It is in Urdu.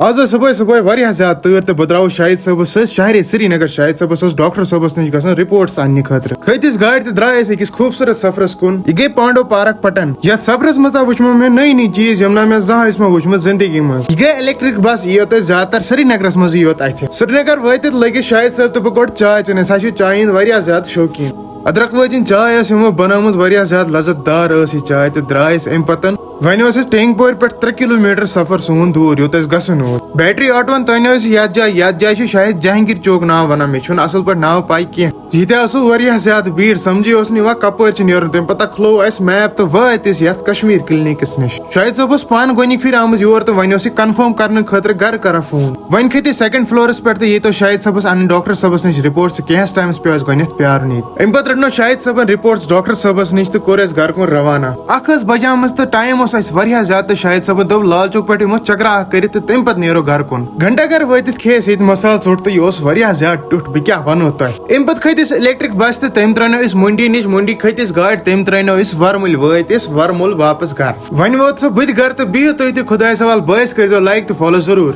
آز صبح صبح واریاہ زیادٕ تۭر تہٕ بہٕ درٛاوُس شاہد صٲبس سۭتۍ شہرِ سرینگر. شاہد صٲبس اوس ڈاکٹر صٲبس نِش گژھُن رپورٹس اننہِ خٲطرٕ. کھٔتِس گاڑِ تہٕ درٛاے أسۍ أکِس خوٗبصوٗرت سفرس کُن. یہ گٔے پانڈو پارک پٹن. یتھ سفرس منٛز وٕچھ مےٚ نٔے نٔے چیٖز یِم نہٕ مےٚ زانٛہہ ٲسۍ مےٚ وٕچھمٕژ زندگی منٛز. یہ گٔے الیکٹرک بس. یہِ یوت أسۍ زیادٕ تر سرینگرس منٛزٕے یوت اتھِ. سرینگر وٲتِتھ لٔگِس شاہد صٲب تہٕ بہٕ گۄڈٕ چاے چٮ۪نہِ. أسۍ حظ چھِ چایہِ ہٕنٛدۍ واریاہ زیادٕ شوقیٖن. ادرک وٲجِنۍ چاے ٲس یِمو بنٲومٕژ واریاہ زیادٕ لذت دار ٲس یہِ چاے تہٕ درٛاے أسۍ امہِ پتن. وۄنۍ اوس اَسہِ ٹینگ پورِ پٮ۪ٹھ 3 کلوٗمیٹر سفر سون دوٗر یوٚت اَسہِ گژھُن اوس. بیٹری آٹوَن تانۍ ٲسۍ یتھ جایہِ چھُ شاید جہانگیٖر چوک ناو ونان. مےٚ چھُنہٕ اصل پٲٹھۍ ناو پاے کینٛہہ. ییٚتہِ ٲسو واریاہ زیادٕ بھیڑ سمجھی اوس نہٕ یِوان کپٲرۍ چھُ نیرُن. تمہِ پتہٕ کھُلوو اَسہِ میپ تہٕ وٲتۍ أسۍ یتھ کشمیٖر کلنِکس نِش. شاہد صٲب اوس پانہٕ گۄڈنِکۍ پھِرِ آمُت یور تہٕ وۄنۍ اوس یہِ کنفٲرم کرنہٕ خٲطرٕ گرٕ کران فون. وۄنۍ کھٔتۍ أسۍ 2nd فلورس پٮ۪ٹھ تہٕ ییٚتہِ اوس شاہد صٲبس انٕنۍ ڈاکٹر صٲبس نِش رپورٹس. کینٛہس ٹایمس پیٚو اَسہِ گۄڈنیتھ پیارُن ییٚتہِ. امہِ پتہٕ رٔٹنو شاہد صٲبن رپورٹس ڈاکٹر صٲبس نِش تہٕ کوٚر اَسہِ گرٕ کُن روانہ. اکھ ٲس بجامٕژ تہٕ ٹایم اوس اَسہِ واریاہ زیادٕ تہٕ شاہد صٲبن دوٚپ لال چوک پٮ۪ٹھ یِمو چکرا اکھ کٔرِتھ تہٕ تمہِ پتہٕ نیرو گرٕ کُن. گھنٹا گر وٲتِتھ کھے اَسہِ ییٚتہِ مسال ژوٚٹ تہٕ یہِ اوس واریاہ زیادٕ ٹیوٚٹھ. بہٕ کیاہ ونہو تۄہہِ. امہِ پتہٕ کھٔتۍ أسۍ الیکٹرک بس تہٕ تٔمۍ ترٛٲینو أسۍ مٔنڈی نِش. مٔنڈی کھٔتۍ أسۍ گاڑِ تٔمۍ ترٛٲینو أسۍ ورمُلۍ. وٲتۍ أسۍ ورمُل واپس گرٕ. وۄنۍ ووت سُہ بہٕ تہِ گرٕ تہٕ بِہِو تُہۍ تہِ خۄدایس حوالہٕ. بٲیس کٔرۍزیو لایک تہٕ فالو ضروٗر.